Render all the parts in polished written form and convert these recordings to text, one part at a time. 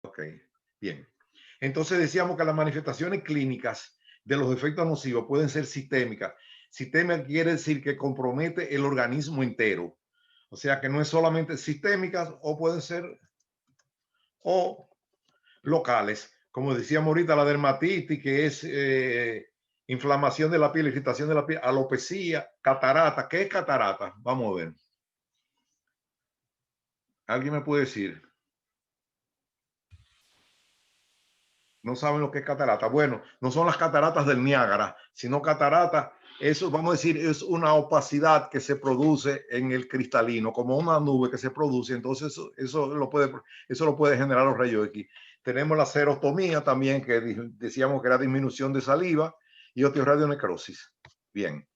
Ok, bien. Entonces decíamos que las manifestaciones clínicas de los efectos nocivos pueden ser sistémicas. Sistémica quiere decir que compromete el organismo entero. O sea que no es solamente sistémicas o pueden ser o locales. Como decíamos ahorita, la dermatitis, que es inflamación de la piel, irritación de la piel, alopecia, catarata. ¿Qué es catarata? Vamos a ver. ¿Alguien me puede decir? No saben lo que es catarata. Bueno, no son las cataratas del Niágara, sino catarata, eso vamos a decir, es una opacidad que se produce en el cristalino, como una nube que se produce. Entonces, eso lo puede generar los rayos X. Tenemos la xerostomía también, que decíamos que era disminución de saliva, y osteoradionecrosis. Bien.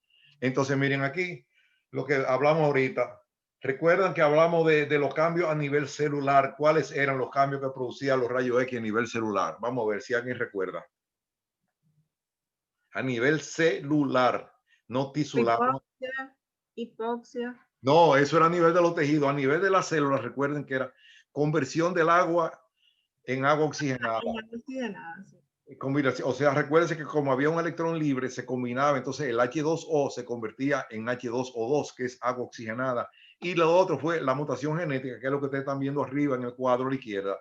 Entonces, miren aquí lo que hablamos ahorita. Recuerdan que hablamos de los cambios a nivel celular. ¿Cuáles eran los cambios que producían los rayos X a nivel celular? Vamos a ver si alguien recuerda. A nivel celular, no tisular. Hipoxia, hipoxia. No, eso era a nivel de los tejidos. A nivel de las células, recuerden que era conversión del agua en agua oxigenada. Oxigenada, sí. Combinación, o sea, recuérdense que como había un electrón libre, se combinaba, entonces el H2O se convertía en H2O2, que es agua oxigenada. Y lo otro fue la mutación genética, que es lo que ustedes están viendo arriba en el cuadro a la izquierda,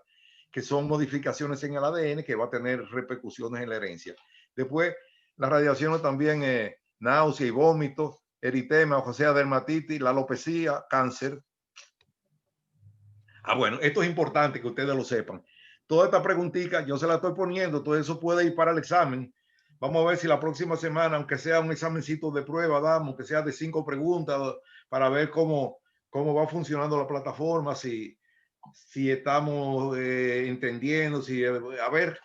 que son modificaciones en el ADN que va a tener repercusiones en la herencia. Después, las radiaciones también, náusea y vómito, eritema, o sea, dermatitis, la alopecia, cáncer. Ah, bueno, esto es importante que ustedes lo sepan. Toda esta preguntita yo se la estoy poniendo, todo eso puede ir para el examen. Vamos a ver si la próxima semana, aunque sea un examencito de prueba, damos, aunque sea de 5 preguntas, para ver cómo va funcionando la plataforma, si estamos entendiendo, a ver,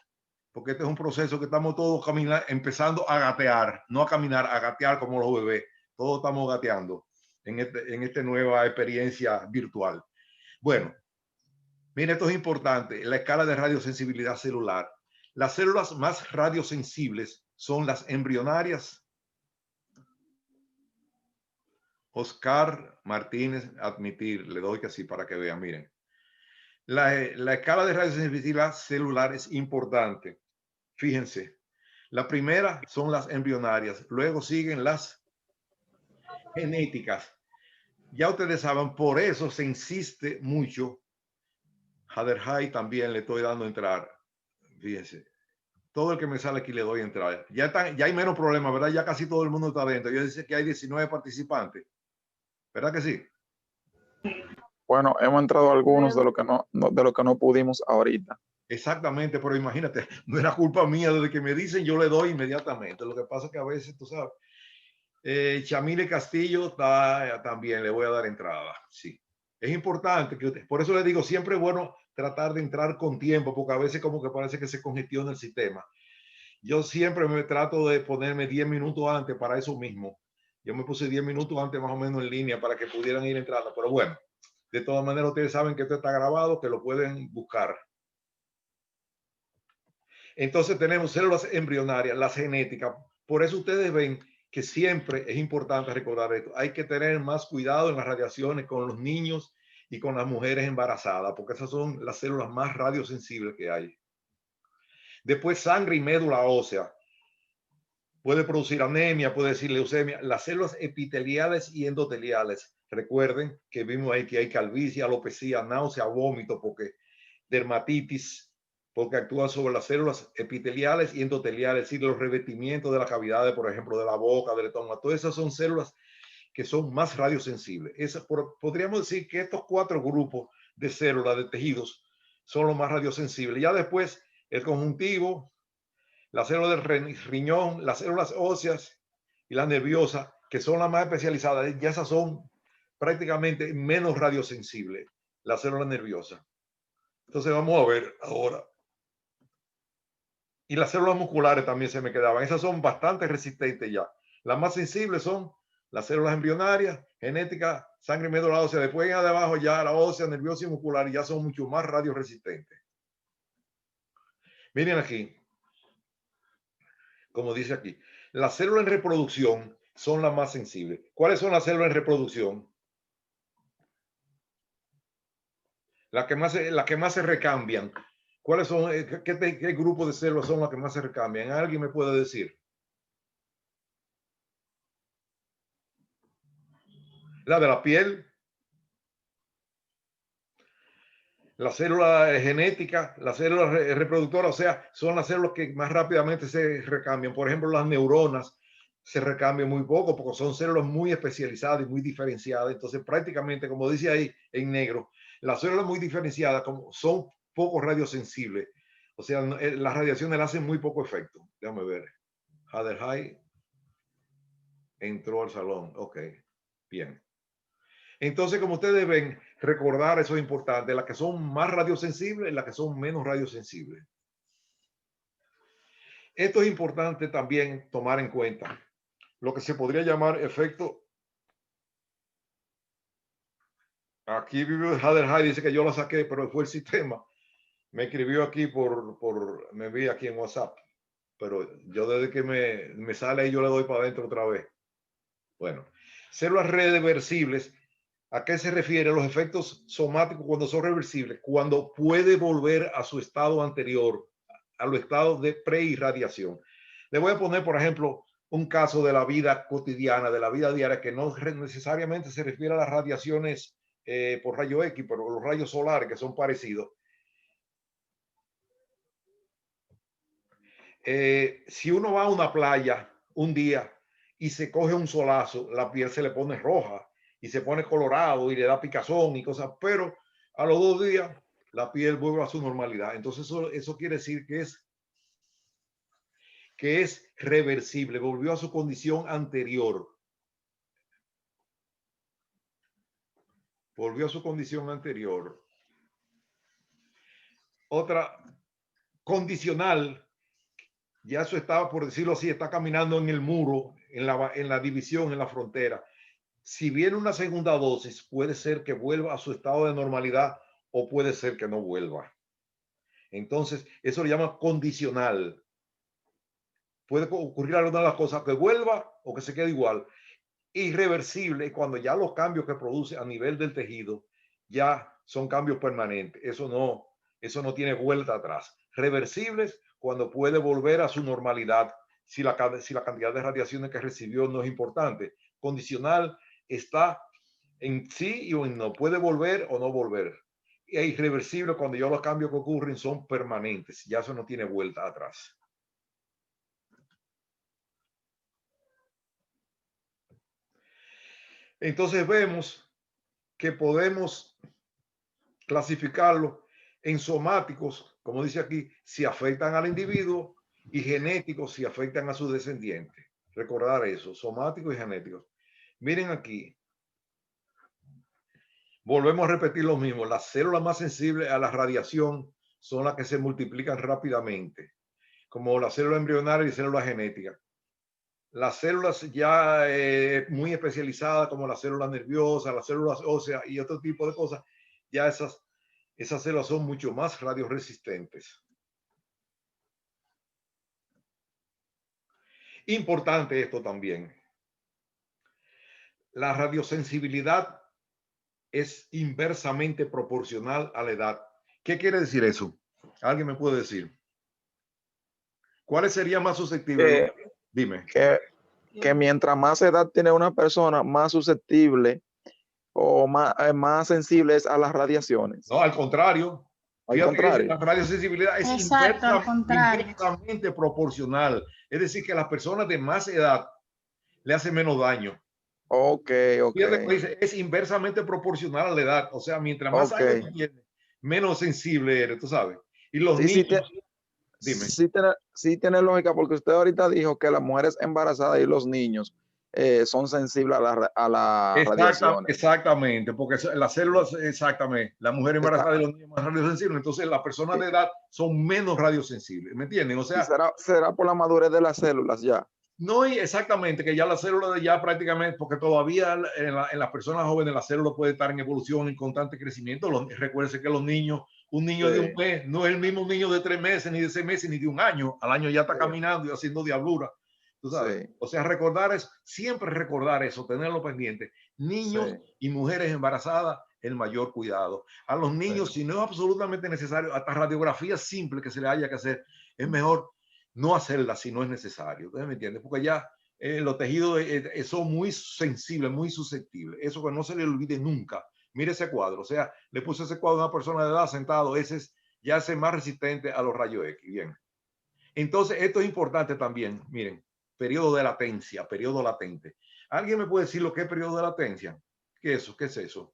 porque este es un proceso que estamos todos empezando a gatear, no a caminar, a gatear como los bebés. Todos estamos gateando en esta nueva experiencia virtual. Bueno, mira, esto es importante, la escala de radiosensibilidad celular. Las células más radiosensibles son las embrionarias. Oscar Martínez, admitir, le doy que sí para que vean, miren. La escala de radiosensibilidad celular es importante. Fíjense, la primera son las embrionarias, luego siguen las genéticas. Ya ustedes saben, por eso se insiste mucho. Haderhai también le estoy dando a entrar. Fíjense, todo el que me sale aquí le doy a entrar. Ya hay menos problemas, ¿verdad? Ya casi todo el mundo está dentro. Yo dice que hay 19 participantes. ¿Verdad que sí? Bueno, hemos entrado algunos de lo que de lo que no pudimos ahorita. Exactamente, pero imagínate, no era culpa mía, desde que me dicen yo le doy inmediatamente. Lo que pasa es que a veces, tú sabes, Chamile Castillo también le voy a dar entrada, sí. Es importante que por eso le digo, siempre es bueno tratar de entrar con tiempo, porque a veces como que parece que se congestiona el sistema. Yo siempre me trato de ponerme 10 minutos antes para eso mismo. Yo me puse 10 minutos antes más o menos en línea para que pudieran ir entrando, pero bueno, de todas maneras ustedes saben que esto está grabado, que lo pueden buscar. Entonces tenemos células embrionarias, las genéticas. Por eso ustedes ven que siempre es importante recordar esto. Hay que tener más cuidado en las radiaciones con los niños y con las mujeres embarazadas, porque esas son las células más radiosensibles que hay. Después sangre y médula ósea. Puede producir anemia, puede decir leucemia. Las células epiteliales y endoteliales. Recuerden que vimos ahí que hay calvicie, alopecia, náusea, vómito, porque dermatitis, porque actúan sobre las células epiteliales y endoteliales, es decir, los revestimientos de las cavidades, por ejemplo, de la boca, del estómago. Todas esas son células que son más radiosensibles. Podríamos decir que estos 4 grupos de células, de tejidos, son los más radiosensibles. Ya después, el conjuntivo, las células del riñón, las células óseas y las nerviosas, que son las más especializadas, ya esas son prácticamente menos radiosensibles, las células nerviosas. Entonces vamos a ver ahora. Y las células musculares también se me quedaban. Esas son bastante resistentes ya. Las más sensibles son las células embrionarias, genética, sangre y médula ósea. Después de abajo ya la ósea, nerviosa y muscular ya son mucho más radioresistentes. Miren aquí, como dice aquí, las células en reproducción son las más sensibles. ¿Cuáles son las células en reproducción? Las que más se recambian. ¿Cuáles son, qué grupo de células son las que más se recambian? ¿Alguien me puede decir? La de la piel, la célula genética, la célula reproductora, o sea, son las células que más rápidamente se recambian. Por ejemplo, las neuronas se recambian muy poco porque son células muy especializadas y muy diferenciadas. Entonces, prácticamente, como dice ahí en negro, las células muy diferenciadas como son poco radiosensibles. O sea, las radiaciones le hacen muy poco efecto. Déjame ver. Hader High entró al salón. Ok, bien. Entonces, como ustedes ven, recordar eso es importante. Las que son más radiosensibles y las que son menos radiosensibles. Esto es importante también tomar en cuenta. Lo que se podría llamar efecto. Aquí vive Hader High, dice que yo la saqué, pero fue el sistema. Me escribió aquí me vi aquí en WhatsApp. Pero yo desde que me sale ahí, yo le doy para adentro otra vez. Bueno, células reversibles. ¿A qué se refiere los efectos somáticos cuando son reversibles? Cuando puede volver a su estado anterior, a los estados de preirradiación. Le voy a poner, por ejemplo, un caso de la vida cotidiana, de la vida diaria, que no necesariamente se refiere a las radiaciones por rayo X, pero los rayos solares que son parecidos. Si uno va a una playa un día y se coge un solazo, la piel se le pone roja y se pone colorado y le da picazón y cosas, pero a los 2 días la piel vuelve a su normalidad. Entonces eso quiere decir que es reversible, volvió a su condición anterior. Volvió a su condición anterior. Otra, condicional, ya eso estaba, por decirlo así, está caminando en el muro, en la división, en la frontera. Si viene una segunda dosis, puede ser que vuelva a su estado de normalidad o puede ser que no vuelva. Entonces, eso le llama condicional. Puede ocurrir alguna de las cosas, que vuelva o que se quede igual. Irreversible, cuando ya los cambios que produce a nivel del tejido ya son cambios permanentes. Eso no tiene vuelta atrás. Reversibles, cuando puede volver a su normalidad si la cantidad de radiaciones que recibió no es importante. Condicional, está en sí y en no, puede volver o no volver. Y es irreversible cuando ya los cambios que ocurren son permanentes, ya eso no tiene vuelta atrás. Entonces vemos que podemos clasificarlo en somáticos, como dice aquí, si afectan al individuo, y genéticos si afectan a sus descendientes. Recordar eso, somáticos y genéticos. Miren aquí, volvemos a repetir lo mismo. Las células más sensibles a la radiación son las que se multiplican rápidamente, como las células embrionarias y células genéticas. Las células ya muy especializadas, como las células nerviosas, las células óseas y otro tipo de cosas, ya esas células son mucho más radioresistentes. Importante esto también. La radiosensibilidad es inversamente proporcional a la edad. ¿Qué quiere decir eso? ¿Alguien me puede decir? ¿Cuáles serían más susceptibles? Dime. Que mientras más edad tiene una persona, más susceptible o más sensible es a las radiaciones. No, al contrario. Al contrario. La radiosensibilidad es inversamente proporcional. Es decir, que las personas de más edad le hacen menos daño. Ok. Es inversamente proporcional a la edad. O sea, mientras más años tienes, menos sensible eres, tú sabes. Y los niños... Dime. Sí tiene lógica, porque usted ahorita dijo que las mujeres embarazadas y los niños son sensibles a la radiación. Exactamente, porque las células, exactamente, la mujer embarazada y los niños más radiosensibles, entonces las personas de edad son menos radiosensibles, ¿me entienden? O sea, será por la madurez de las células ya. No, exactamente, que ya las células ya prácticamente, porque todavía en las personas jóvenes la célula puede estar en evolución, en constante crecimiento. Recuérdense que los niños, un niño de un mes no es el mismo niño de 3 meses, ni de 6 meses, ni de un año. Al año ya está caminando y haciendo diablura. Tú sabes. O sea, siempre recordar eso, tenerlo pendiente. Niños y mujeres embarazadas el mayor cuidado. A los niños, si no es absolutamente necesario, hasta radiografías simples que se le haya que hacer, es mejor no hacerlas si no es necesario. ¿Ustedes me entienden? Porque ya los tejidos son muy sensibles, muy susceptibles. Eso que no se le olvide nunca. Mire ese cuadro. O sea, le puse ese cuadro a una persona de edad sentado. Ese es ya es más resistente a los rayos X. Bien. Entonces, esto es importante también. Miren, periodo de latencia, periodo latente. ¿Alguien me puede decir lo que es periodo de latencia? ¿Qué es eso? ¿Qué es eso?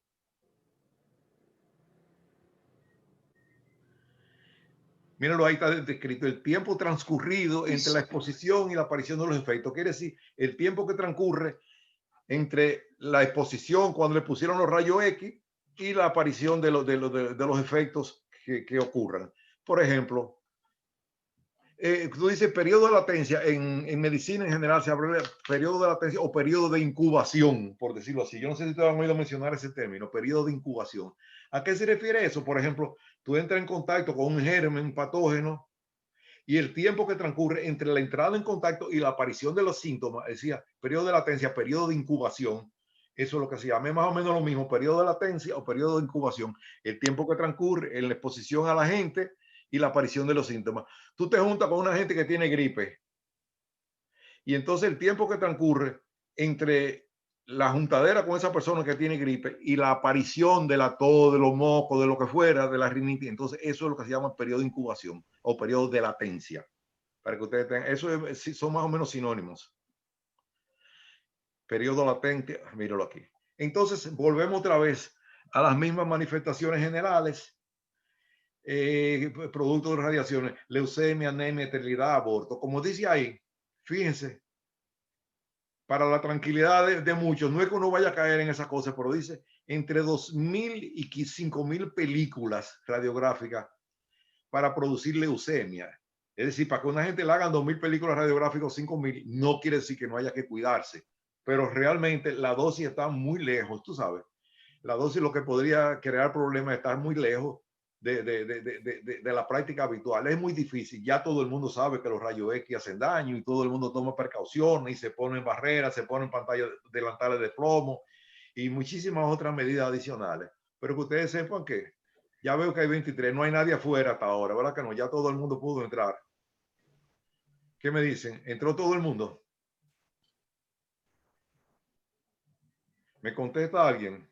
Mírenlo, ahí está descrito el tiempo transcurrido entre la exposición y la aparición de los efectos. Quiere decir, el tiempo que transcurre entre la exposición cuando le pusieron los rayos X y la aparición de los efectos que ocurran. Por ejemplo, tú dices periodo de latencia, en medicina en general se habla de periodo de latencia o periodo de incubación, por decirlo así. Yo no sé si ustedes han oído mencionar ese término, periodo de incubación. ¿A qué se refiere eso? Por ejemplo, tú entras en contacto con un germen patógeno y el tiempo que transcurre entre la entrada en contacto y la aparición de los síntomas, decía, periodo de latencia, periodo de incubación. Eso es lo que se llama, es más o menos lo mismo, periodo de latencia o periodo de incubación, el tiempo que transcurre en la exposición a la gente y la aparición de los síntomas. Tú te juntas con una gente que tiene gripe y entonces el tiempo que transcurre entre la juntadera con esa persona que tiene gripe y la aparición de la tos, de los mocos, de lo que fuera, de la rinitis, entonces eso es lo que se llama periodo de incubación o periodo de latencia. Para que ustedes tengan, eso es, son más o menos sinónimos. Periodo latente, míralo aquí. Entonces volvemos otra vez a las mismas manifestaciones generales. Producto de radiaciones, leucemia, anemia, esterilidad, aborto. Como dice ahí, fíjense, para la tranquilidad de muchos, no es que uno vaya a caer en esas cosas, pero dice entre 2.000 y 5.000 películas radiográficas para producir leucemia. Es decir, para que una gente le hagan 2.000 películas radiográficas, 5.000, no quiere decir que no haya que cuidarse, pero realmente la dosis está muy lejos, tú sabes. La dosis lo que podría crear problemas es estar muy lejos de la práctica habitual. Es muy difícil. Ya todo el mundo sabe que los rayos X hacen daño y todo el mundo toma precauciones y se ponen barreras, se ponen pantallas delantales de plomo y muchísimas otras medidas adicionales. Pero que ustedes sepan que ya veo que hay 23, no hay nadie afuera hasta ahora, ¿verdad que no? Ya todo el mundo pudo entrar. ¿Qué me dicen? ¿Entró todo el mundo? ¿Me contesta alguien?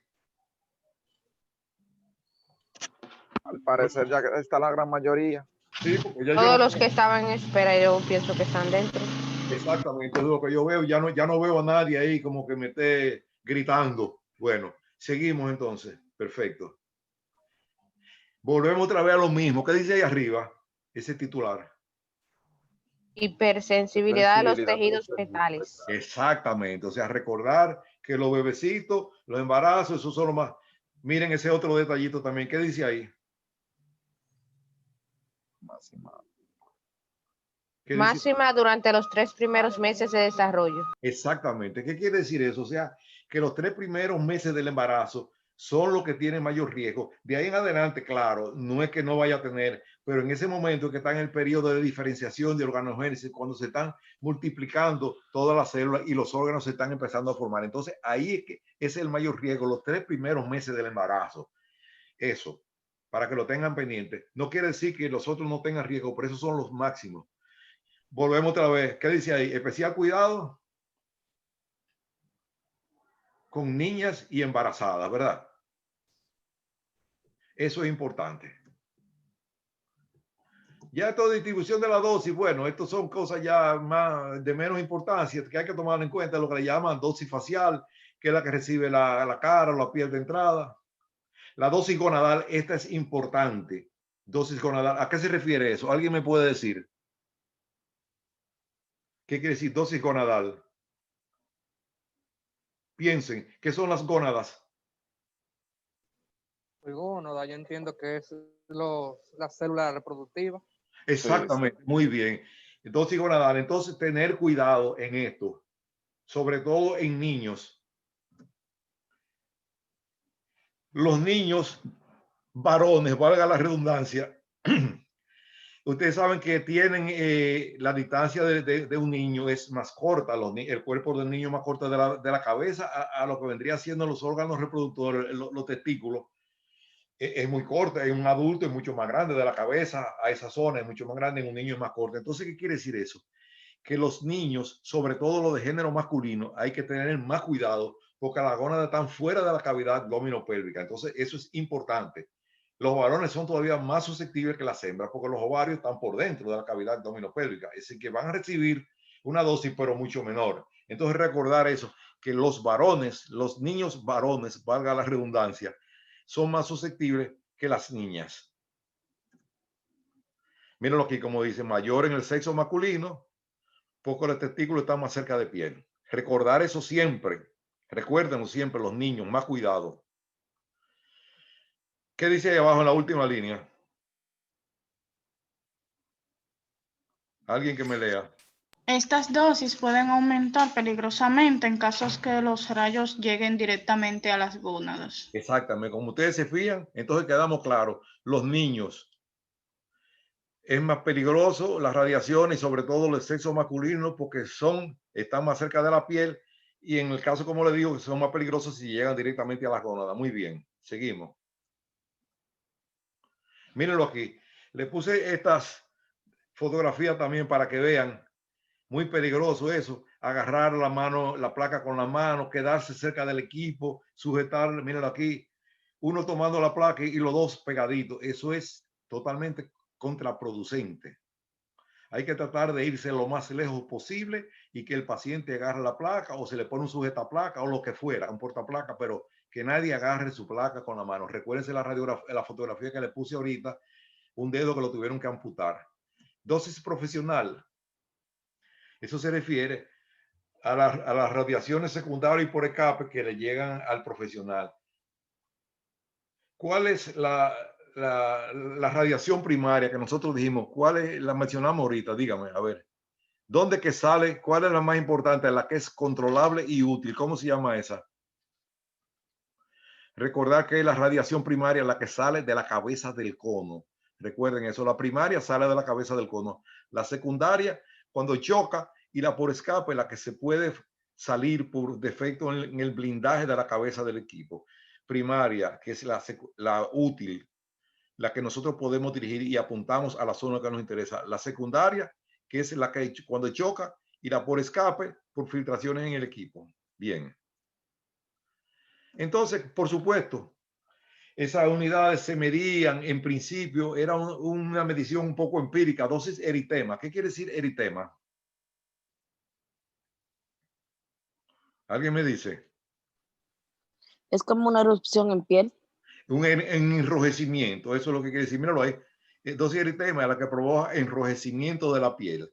Al parecer ya está la gran mayoría. Sí, porque ya Todos yo los que estaban en espera, yo pienso que están dentro. exactamente, es lo que yo veo, ya no veo a nadie ahí como que me esté gritando. Bueno, seguimos entonces, perfecto. Volvemos otra vez a lo mismo. ¿Qué dice ahí arriba? Ese titular. Hipersensibilidad de los tejidos fetales. Exactamente, o sea, recordar que los bebecitos, los embarazos, eso son lo más. Miren ese otro detallito también. ¿Qué dice ahí? ¿Qué dice? Máxima durante los 3 primeros meses de desarrollo. Exactamente. ¿Qué quiere decir eso? O sea, que los 3 primeros meses del embarazo son los que tienen mayor riesgo. De ahí en adelante, claro, no es que no vaya a tener, pero en ese momento que está en el periodo de diferenciación de organogénesis, cuando se están multiplicando todas las células y los órganos se están empezando a formar. Entonces, ahí es que es el mayor riesgo, los 3 primeros meses del embarazo. Eso, para que lo tengan pendiente. No quiere decir que los otros no tengan riesgo, pero esos son los máximos. Volvemos otra vez. ¿Qué dice ahí? Especial cuidado con niñas y embarazadas, ¿verdad? Eso es importante. Ya esto de distribución de la dosis, bueno, esto son cosas ya más de menos importancia que hay que tomar en cuenta, lo que le llaman dosis facial, que es la que recibe la cara o la piel de entrada. La dosis gonadal, esta es importante. Dosis gonadal, ¿a qué se refiere eso? ¿Alguien me puede decir? ¿Qué quiere decir dosis gonadal? Piensen, ¿qué son las gónadas? Gónada, yo entiendo que es la célula reproductiva. Exactamente, sí. Muy bien. Dosis gonadal. Entonces, tener cuidado en esto, sobre todo en niños. Los niños varones, valga la redundancia, Ustedes saben que tienen la distancia de un niño es más corta, el cuerpo del niño más corto de la cabeza a lo que vendría siendo los órganos reproductores, los testículos. Es muy corta. En un adulto es mucho más grande de la cabeza a esa zona, es mucho más grande, en un niño es más corta. Entonces, ¿qué quiere decir eso? Que los niños, sobre todo los de género masculino, hay que tener más cuidado porque las gónadas están fuera de la cavidad abdominopélvica. Entonces, eso es importante. Los varones son todavía más susceptibles que las hembras porque los ovarios están por dentro de la cavidad abdominopélvica. Es decir, que van a recibir una dosis, pero mucho menor. Entonces, recordar eso, que los varones, los niños varones, valga la redundancia, son más susceptibles que las niñas. Mírenlo aquí, como dice, mayor en el sexo masculino, poco los testículos están más cerca de piel. Recordar eso siempre. Recuérdenlo siempre, los niños, más cuidado. ¿Qué dice ahí abajo en la última línea? Alguien que me lea. Estas dosis pueden aumentar peligrosamente en casos que los rayos lleguen directamente a las gónadas. Exactamente, como ustedes se fijan, entonces quedamos claros, los niños es más peligroso las radiaciones, sobre todo el sexo masculino, porque están más cerca de la piel y en el caso, como le digo, son más peligrosos si llegan directamente a las gónadas. Muy bien, seguimos. Mírenlo aquí. Le puse estas fotografías también para que vean. Muy peligroso eso, agarrar la mano, la placa con la mano, quedarse cerca del equipo, sujetar, mírenlo aquí, uno tomando la placa y los dos pegaditos. Eso es totalmente contraproducente. Hay que tratar de irse lo más lejos posible y que el paciente agarre la placa o se le pone un sujetaplaca o lo que fuera, un portaplaca, pero que nadie agarre su placa con la mano. Recuérdense la fotografía que le puse ahorita, un dedo que lo tuvieron que amputar. Dosis profesional. Eso se refiere a las radiaciones secundarias y por escape que le llegan al profesional. ¿Cuál es la radiación primaria que nosotros dijimos? ¿Cuál es? La mencionamos ahorita, dígame, a ver. ¿Dónde que sale? ¿Cuál es la más importante? La que es controlable y útil. ¿Cómo se llama esa? Recordar que la radiación primaria es la que sale de la cabeza del cono. Recuerden eso, la primaria sale de la cabeza del cono. La secundaria, cuando choca, y la por escape, la que se puede salir por defecto en el blindaje de la cabeza del equipo. Primaria, que es la útil, la que nosotros podemos dirigir y apuntamos a la zona que nos interesa. La secundaria, que es la que cuando choca, y la por escape, por filtraciones en el equipo. Bien. Entonces, por supuesto, esas unidades se medían, en principio, era una medición un poco empírica, dosis eritema. ¿Qué quiere decir eritema? ¿Alguien me dice? Es como una erupción en piel. Un enrojecimiento, eso es lo que quiere decir. Míralo ahí. Dosis eritema es la que provoca enrojecimiento de la piel.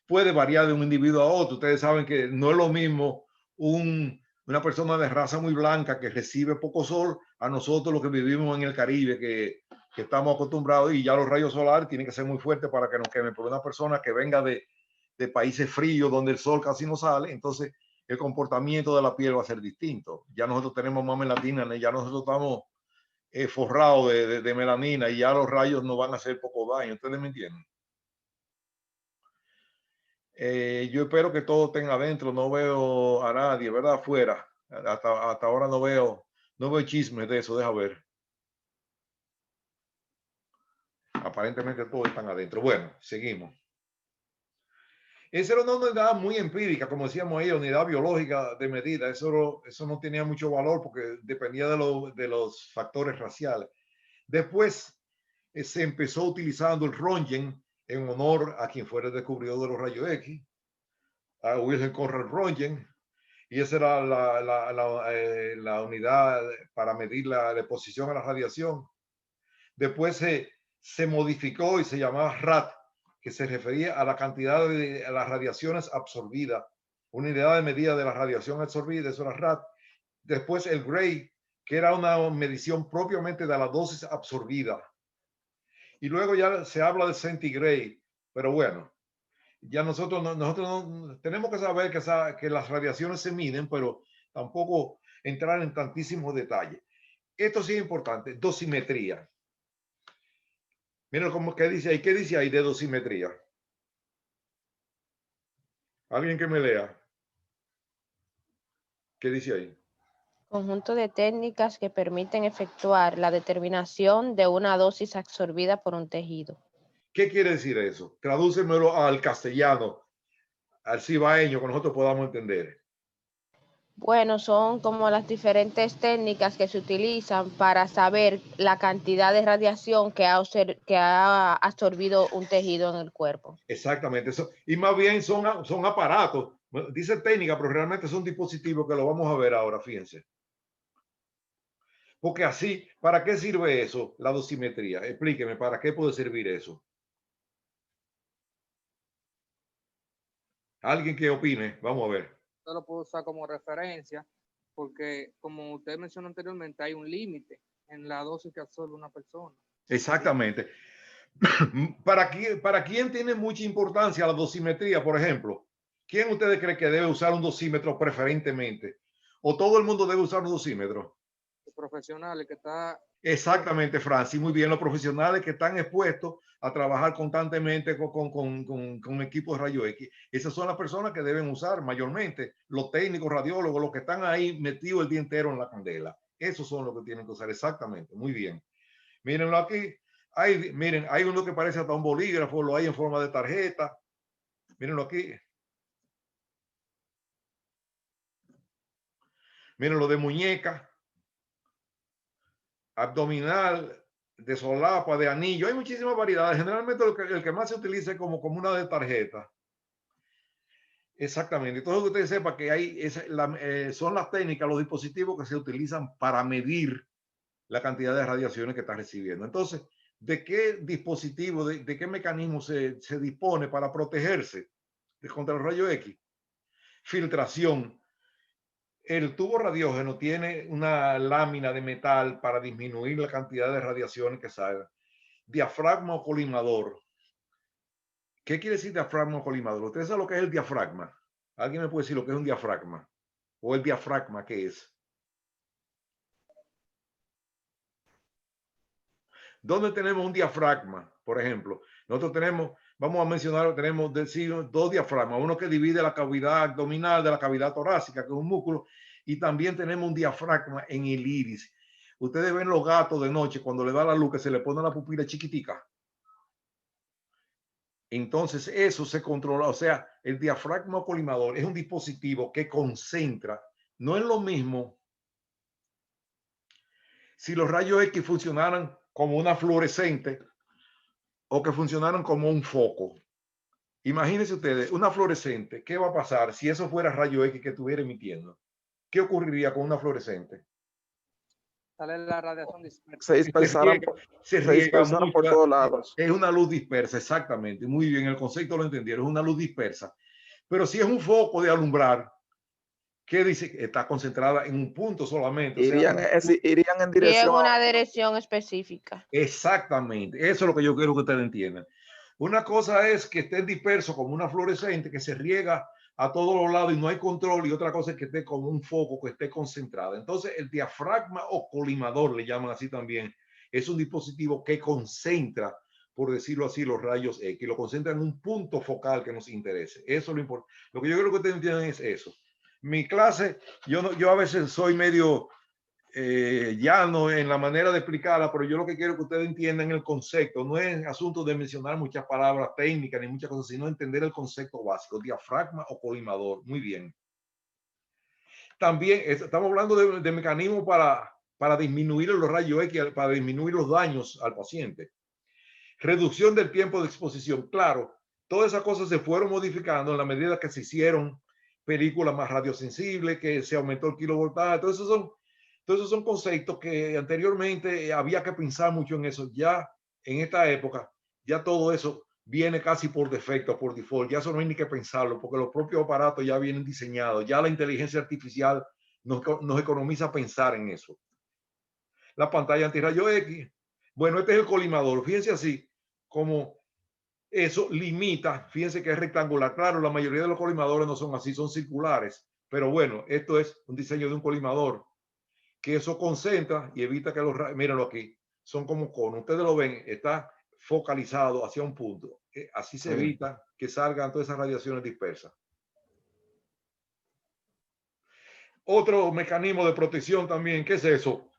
Puede variar de un individuo a otro. Ustedes saben que no es lo mismo una persona de raza muy blanca que recibe poco sol a nosotros los que vivimos en el Caribe, que estamos acostumbrados y ya los rayos solares tienen que ser muy fuertes para que nos quemen. Por una persona que venga de países fríos donde el sol casi no sale, entonces el comportamiento de la piel va a ser distinto. Ya nosotros tenemos más melatina, ya nosotros estamos forrados de melanina y ya los rayos nos van a hacer poco daño. ¿Ustedes me entienden? Yo espero que todo estén adentro, no veo a nadie, ¿verdad? Afuera. Hasta ahora no veo chismes de eso, deja ver. Aparentemente todos están adentro. Bueno, seguimos. Esa era una unidad muy empírica, como decíamos ahí, unidad biológica de medida. Eso no tenía mucho valor porque dependía de los factores raciales. Después se empezó utilizando el Röntgen en honor a quien fuera el descubridor de los rayos X, a Wilhelm Conrad Röntgen, y esa era la unidad para medir la exposición a la radiación. Después se modificó y se llamaba RAT, que se refería a la cantidad de las radiaciones absorbidas, una unidad de medida de la radiación absorbida, eso era RAT. Después el Gray, que era una medición propiamente de la dosis absorbida. Y luego ya se habla de centigrade, pero bueno, ya nosotros no, tenemos que saber que las radiaciones se miden, pero tampoco entrar en tantísimos detalles. Esto sí es importante, dosimetría. Miren cómo que dice ahí. ¿Qué dice ahí de dosimetría? Alguien que me lea. ¿Qué dice ahí? Conjunto de técnicas que permiten efectuar la determinación de una dosis absorbida por un tejido. ¿Qué quiere decir eso? Tradúcemelo al castellano, al cibaeño, que nosotros podamos entender. Bueno, son como las diferentes técnicas que se utilizan para saber la cantidad de radiación que ha absorbido un tejido en el cuerpo. Exactamente eso. Y más bien son aparatos. Dice técnica, pero realmente son dispositivos que lo vamos a ver ahora, fíjense. Porque así, ¿para qué sirve eso? La dosimetría. Explíqueme, ¿para qué puede servir eso? ¿Alguien que opine? Vamos a ver. Yo lo puedo usar como referencia porque, como usted mencionó anteriormente, hay un límite en la dosis que absorbe una persona. Exactamente. ¿Para quién tiene mucha importancia la dosimetría, por ejemplo? ¿Quién ustedes creen que debe usar un dosímetro preferentemente? ¿O todo el mundo debe usar un dosímetro? Los profesionales que está... Exactamente, Francis. Muy bien, los profesionales que están expuestos a trabajar constantemente con equipos de rayos X. Esas son las personas que deben usar mayormente. Los técnicos, radiólogos, los que están ahí metidos el día entero en la candela. Esos son los que tienen que usar. Exactamente. Muy bien. Mírenlo aquí. Miren, hay uno que parece hasta un bolígrafo, lo hay en forma de tarjeta. Mírenlo aquí. Mírenlo de muñeca, abdominal, de solapa, de anillo. Hay muchísimas variedades. Generalmente el que más se utiliza es como una de tarjeta. Exactamente. Entonces, que usted sepa que son las técnicas, los dispositivos que se utilizan para medir la cantidad de radiaciones que está recibiendo. Entonces, ¿de qué dispositivo, de qué mecanismo se dispone para protegerse contra el rayo X? Filtración. El tubo radiógeno tiene una lámina de metal para disminuir la cantidad de radiaciones que salgan. Diafragma o colimador. ¿Qué quiere decir diafragma o colimador? ¿Ustedes saben lo que es el diafragma? ¿Alguien me puede decir lo que es un diafragma? ¿O el diafragma qué es? ¿Dónde tenemos un diafragma? Por ejemplo, nosotros tenemos, vamos a mencionar, tenemos dos diafragmas, uno que divide la cavidad abdominal de la cavidad torácica, que es un músculo, y también tenemos un diafragma en el iris. Ustedes ven los gatos de noche cuando le da la luz que se le pone la pupila chiquitica. Entonces eso se controla, o sea, el diafragma colimador es un dispositivo que concentra, no es lo mismo si los rayos X funcionaran como una fluorescente o que funcionaran como un foco. Imagínense ustedes, una fluorescente, ¿qué va a pasar si eso fuera rayo X que estuviera emitiendo? ¿Qué ocurriría con una fluorescente? Sale la radiación dispersa. Se dispersaron, Se riega mucho, por todos lados. Es una luz dispersa, exactamente. Muy bien, el concepto lo entendieron, es una luz dispersa. Pero si es un foco de alumbrar, ¿qué dice? Está concentrada en un punto solamente. Irían en dirección. Tiene una dirección específica. Exactamente. Eso es lo que yo quiero que ustedes entiendan. Una cosa es que esté disperso como una fluorescente que se riega a todos los lados y no hay control, y otra cosa es que esté como un foco, que esté concentrado. Entonces, el diafragma o colimador, le llaman así también, es un dispositivo que concentra, por decirlo así, los rayos X, lo concentra en un punto focal que nos interese. Eso es lo importante. Lo que yo creo que ustedes entiendan es eso. Mi clase, yo a veces soy medio llano en la manera de explicarla, pero yo lo que quiero es que ustedes entiendan el concepto. No es asunto de mencionar muchas palabras técnicas ni muchas cosas, sino entender el concepto básico, diafragma o colimador. Muy bien. También estamos hablando de mecanismos para disminuir los rayos X, para disminuir los daños al paciente. Reducción del tiempo de exposición. Claro, todas esas cosas se fueron modificando en la medida que se hicieron películas más radiosensibles, que se aumentó el kilovoltaje. Todos esos son conceptos que anteriormente había que pensar mucho en eso. Ya en esta época, ya todo eso viene casi por defecto, por default. Ya eso no hay ni que pensarlo, porque los propios aparatos ya vienen diseñados. Ya la inteligencia artificial nos economiza pensar en eso. La pantalla antirrayo X. Bueno, este es el colimador. Fíjense así, como eso limita. Fíjense que es rectangular. Claro, la mayoría de los colimadores no son así, son circulares. Pero bueno, esto es un diseño de un colimador, que eso concentra y evita que los rayos, mírenlo aquí, son como conos. Ustedes lo ven, está focalizado hacia un punto. Así se Sí. evita que salgan todas esas radiaciones dispersas. Otro mecanismo de protección también, ¿qué es eso?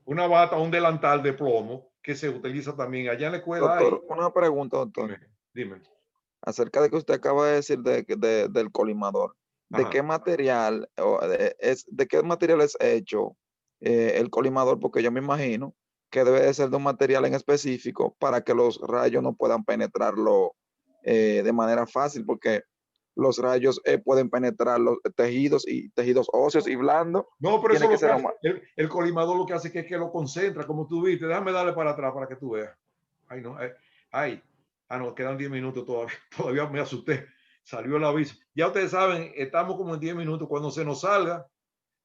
Una bata, un delantal de plomo que se utiliza también. Allá en la escuela hay. Doctor, una pregunta, doctor. Dime. Acerca de que usted acaba de decir del colimador. ¿De Ajá. qué material de qué material es hecho el colimador? Porque yo me imagino que debe de ser de un material en específico para que los rayos no puedan penetrarlo de manera fácil, porque los rayos pueden penetrar los tejidos y tejidos óseos y blandos. No, pero eso Tiene que lo que ser hace, el colimador lo que hace es que lo concentra, como tú viste. Déjame darle para atrás para que tú veas. Ay, no. Ay. Ah, no, quedan 10 minutos todavía. Todavía me asusté. Salió el aviso. Ya ustedes saben, estamos como en 10 minutos. Cuando se nos salga,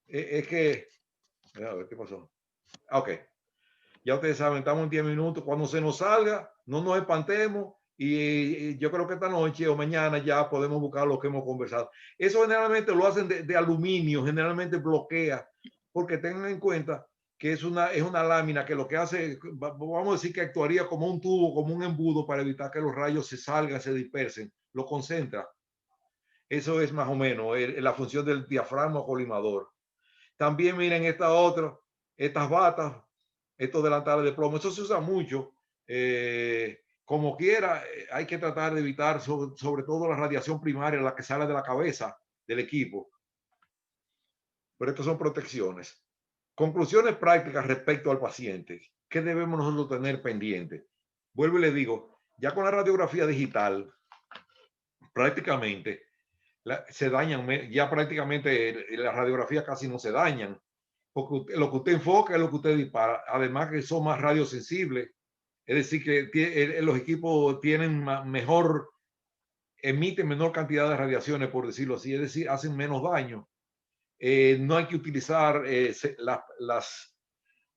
es que... A ver, ¿qué pasó? Ok. Ya ustedes saben, estamos en 10 minutos. Cuando se nos salga, no nos espantemos. Y yo creo que esta noche o mañana ya podemos buscar lo que hemos conversado. Eso generalmente lo hacen de aluminio, generalmente bloquea, porque tengan en cuenta que es una lámina que lo que hace, vamos a decir que actuaría como un tubo, como un embudo para evitar que los rayos se salgan, se dispersen, lo concentra. Eso es más o menos la función del diafragma colimador. También miren estas batas, estos delantales de plomo, eso se usa mucho. Como quiera, hay que tratar de evitar sobre todo la radiación primaria, la que sale de la cabeza del equipo. Pero estas son protecciones. Conclusiones prácticas respecto al paciente. ¿Qué debemos nosotros tener pendiente? Vuelvo y le digo, ya con la radiografía digital, prácticamente se dañan, ya prácticamente las radiografías casi no se dañan, porque lo que usted enfoca es lo que usted dispara. Además que son más radiosensibles, es decir, que los equipos tienen emiten menor cantidad de radiaciones, por decirlo así, es decir, hacen menos daño. No hay que utilizar las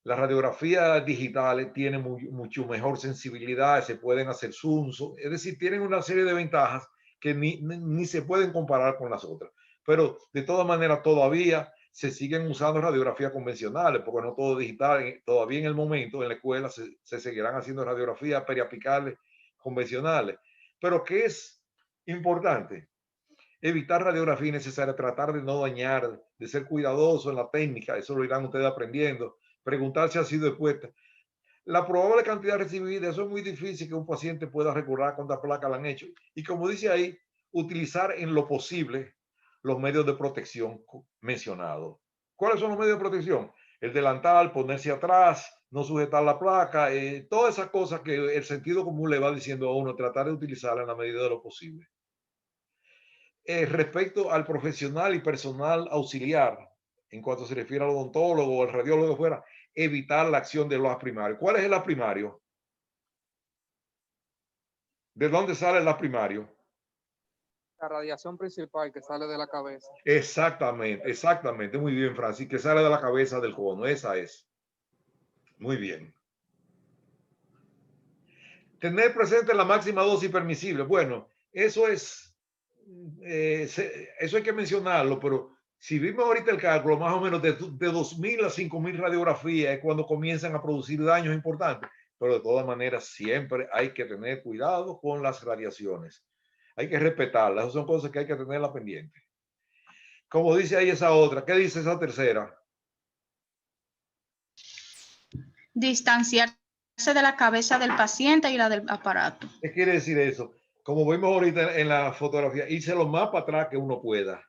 radiografías digitales, tienen mucho mejor sensibilidad, se pueden hacer zoom, es decir, tienen una serie de ventajas que ni se pueden comparar con las otras. Pero de todas maneras todavía se siguen usando radiografías convencionales, porque no todo digital. Todavía en el momento en la escuela se seguirán haciendo radiografías periapicales convencionales. Pero ¿qué es importante? Evitar radiografía innecesaria, tratar de no dañar, de ser cuidadoso en la técnica, eso lo irán ustedes aprendiendo. Preguntar si ha sido expuesta. La probable cantidad recibida, eso es muy difícil que un paciente pueda recordar cuántas placas le han hecho. Y como dice ahí, utilizar en lo posible los medios de protección mencionados. ¿Cuáles son los medios de protección? El delantal, ponerse atrás, no sujetar la placa, todas esas cosas que el sentido común le va diciendo a uno, tratar de utilizarla en la medida de lo posible. Respecto al profesional y personal auxiliar, en cuanto se refiere al odontólogo o al radiólogo fuera, evitar la acción de los primarios. ¿Cuál es el primario? ¿De dónde sale el primario? La radiación principal que sale de la cabeza. Exactamente. Muy bien, Francis, que sale de la cabeza del cono. Esa es. Muy bien. Tener presente la máxima dosis permisible. Bueno, eso hay que mencionarlo, pero si vimos ahorita el cálculo, más o menos de 2.000 a 5.000 radiografías es cuando comienzan a producir daños importantes. Pero de todas maneras, siempre hay que tener cuidado con las radiaciones. Hay que respetarlas. Esas son cosas que hay que tenerlas pendientes. Como dice ahí esa otra, ¿qué dice esa tercera? Distanciarse de la cabeza del paciente y la del aparato. ¿Qué quiere decir eso? Como vimos ahorita en la fotografía, irse lo más para atrás que uno pueda,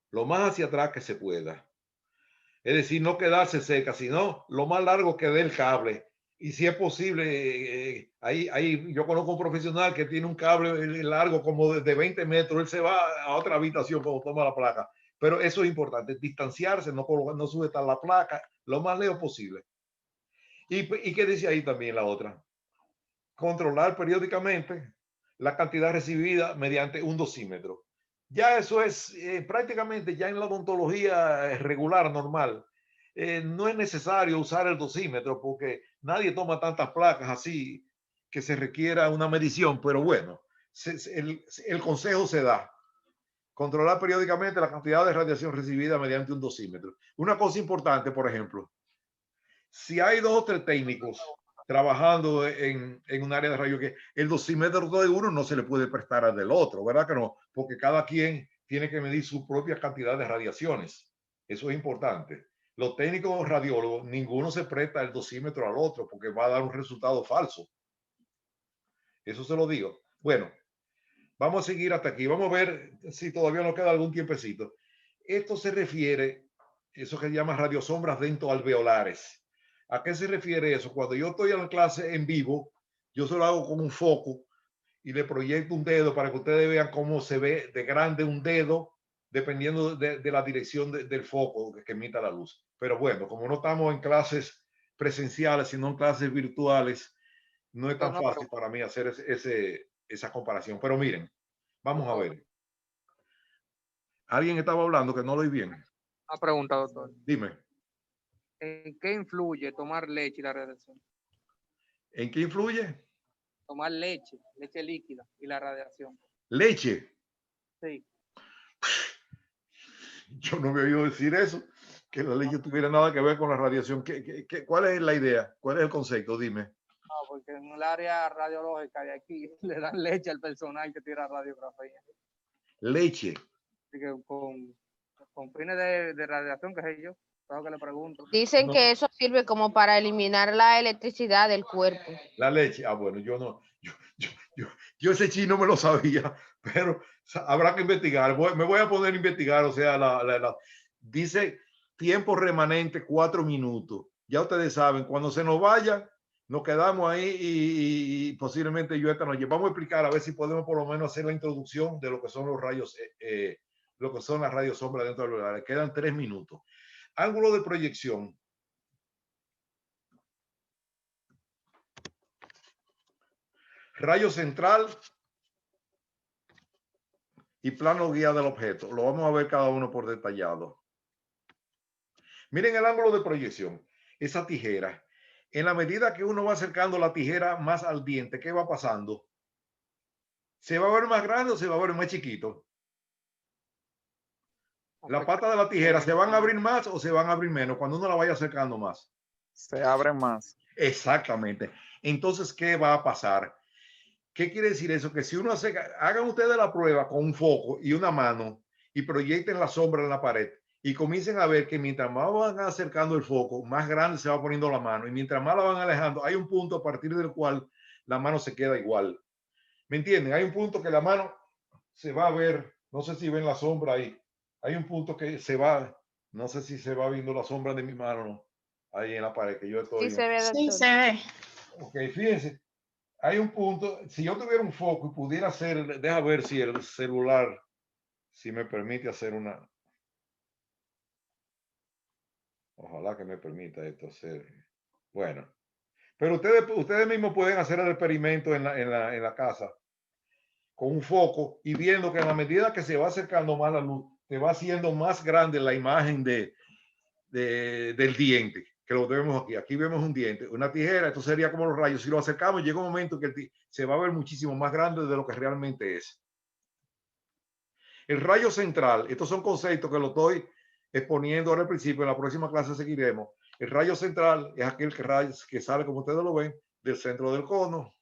lo más hacia atrás que se pueda. Es decir, no quedarse cerca, sino lo más largo que dé el cable. Y si es posible, ahí yo conozco un profesional que tiene un cable largo como de 20 metros, él se va a otra habitación cuando toma la placa. Pero eso es importante, distanciarse, no sujetar la placa lo más lejos posible. ¿Y qué dice ahí también la otra? Controlar periódicamente la cantidad recibida mediante un dosímetro. Ya eso es prácticamente ya en la odontología regular, normal. No es necesario usar el dosímetro porque nadie toma tantas placas así que se requiera una medición, pero bueno, el consejo se da. Controlar periódicamente la cantidad de radiación recibida mediante un dosímetro. Una cosa importante, por ejemplo, si hay 2 o 3 técnicos trabajando en un área de rayo que el dosímetro de uno no se le puede prestar al del otro, ¿verdad que no? Porque cada quien tiene que medir su propia cantidad de radiaciones. Eso es importante. Los técnicos radiólogos, ninguno se presta el dosímetro al otro porque va a dar un resultado falso. Eso se lo digo. Bueno, vamos a seguir hasta aquí. Vamos a ver si todavía nos queda algún tiempecito. Esto se refiere, eso que se llama radiosombras dentoalveolares. ¿A qué se refiere eso? Cuando yo estoy en la clase en vivo, yo se lo hago con un foco y le proyecto un dedo para que ustedes vean cómo se ve de grande un dedo dependiendo de la dirección del foco que emita la luz. Pero bueno, como no estamos en clases presenciales, sino en clases virtuales, no es tan fácil para mí hacer esa comparación. Pero miren, vamos a ver. Alguien estaba hablando que no lo oí bien. Una pregunta, doctor. Dime. ¿En qué influye tomar leche y la radiación? ¿En qué influye? Tomar leche líquida y la radiación. Leche. Sí. Yo no me he oído decir eso, que la leche tuviera nada que ver con la radiación. ¿Cuál es la idea? ¿Cuál es el concepto? Dime. No, porque en el área radiológica de aquí le dan leche al personal que tira radiografía. Leche. Así que con fines de radiación, qué sé yo, claro que le pregunto. Dicen que eso sirve como para eliminar la electricidad del cuerpo. La leche. Ah, bueno, yo no. Yo ese chino me lo sabía, pero habrá que investigar. Me voy a poner a investigar. O sea, dice tiempo remanente 4 minutos. Ya ustedes saben, cuando se nos vaya, nos quedamos ahí y posiblemente yo esta noche. Vamos a explicar a ver si podemos por lo menos hacer la introducción de lo que son los rayos, lo que son las radiosombras dentro del hogar. Quedan 3 minutos. Ángulo de proyección. Rayo central y plano guía del objeto. Lo vamos a ver cada uno por detallado. Miren el ángulo de proyección. Esa tijera. En la medida que uno va acercando la tijera más al diente, ¿qué va pasando? ¿Se va a ver más grande o se va a ver más chiquito? La pata de la tijera, ¿se van a abrir más o se van a abrir menos cuando uno la vaya acercando más? Se abren más. Exactamente. Entonces, ¿qué va a pasar? ¿Qué quiere decir eso? Que si uno hagan ustedes la prueba con un foco y una mano y proyecten la sombra en la pared y comiencen a ver que mientras más van acercando el foco, más grande se va poniendo la mano y mientras más la van alejando, hay un punto a partir del cual la mano se queda igual. ¿Me entienden? Hay un punto que la mano se va a ver, no sé si ven la sombra ahí. Hay un punto que se va, no sé si se va viendo la sombra de mi mano ahí en la pared que yo estoy. Sí se ve, doctor. Sí, se ve. Ok, fíjense. Hay un punto, si yo tuviera un foco y pudiera hacer, deja ver si el celular, si me permite hacer una, ojalá que me permita esto hacer, bueno, pero ustedes mismos pueden hacer el experimento en la casa con un foco y viendo que a la medida que se va acercando más la luz, te va haciendo más grande la imagen del diente, que lo vemos aquí. Aquí vemos un diente, una tijera, esto sería como los rayos. Si lo acercamos, llega un momento que se va a ver muchísimo más grande de lo que realmente es. El rayo central, estos son conceptos que lo estoy exponiendo ahora al principio, en la próxima clase seguiremos. El rayo central es aquel que sale, como ustedes lo ven, del centro del cono.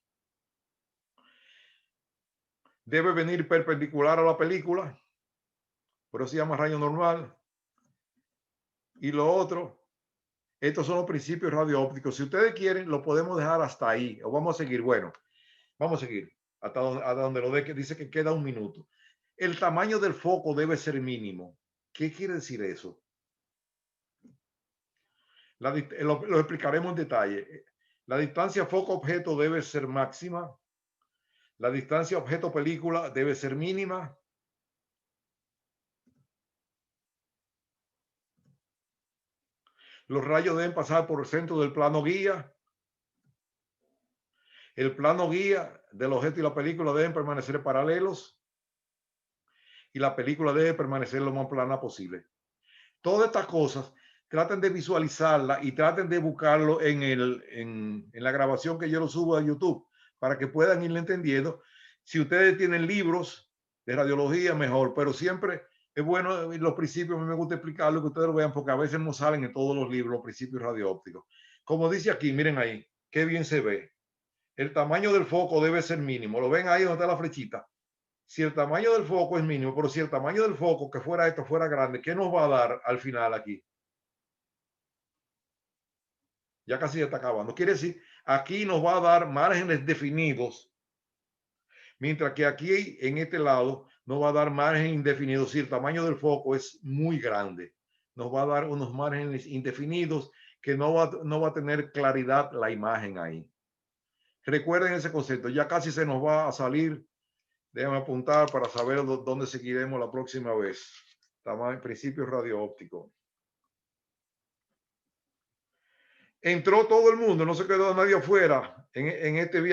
Debe venir perpendicular a la película, por eso se llama rayo normal. Y lo otro, estos son los principios radioópticos. Si ustedes quieren, lo podemos dejar hasta ahí. O vamos a seguir. Bueno, vamos a seguir hasta donde lo de que dice que queda 1 minuto. El tamaño del foco debe ser mínimo. ¿Qué quiere decir eso? Lo explicaremos en detalle. La distancia foco-objeto debe ser máxima. La distancia objeto-película debe ser mínima. Los rayos deben pasar por el centro del plano guía. El plano guía del objeto y la película deben permanecer paralelos. Y la película debe permanecer lo más plana posible. Todas estas cosas, traten de visualizarla y traten de buscarlo en la grabación que yo lo subo a YouTube para que puedan irle entendiendo. Si ustedes tienen libros de radiología, mejor, pero siempre es bueno los principios. A mí me gusta explicarlo, que ustedes lo vean, porque a veces no salen en todos los libros los principios radioópticos. Como dice aquí, miren ahí, qué bien se ve. El tamaño del foco debe ser mínimo. ¿Lo ven ahí donde está la flechita? Si el tamaño del foco es mínimo, pero si el tamaño del foco que fuera esto fuera grande, ¿qué nos va a dar al final aquí? Ya casi ya está acabando. Quiere decir, aquí nos va a dar márgenes definidos, mientras que aquí en este lado nos va a dar márgenes indefinidos si el tamaño del foco es muy grande. Nos va a dar unos márgenes indefinidos que no va a tener claridad la imagen ahí. Recuerden ese concepto. Ya casi se nos va a salir. Déjame apuntar para saber dónde seguiremos la próxima vez. Tamaño, principio radio óptico. Entró todo el mundo, no se quedó nadie afuera en este viaje.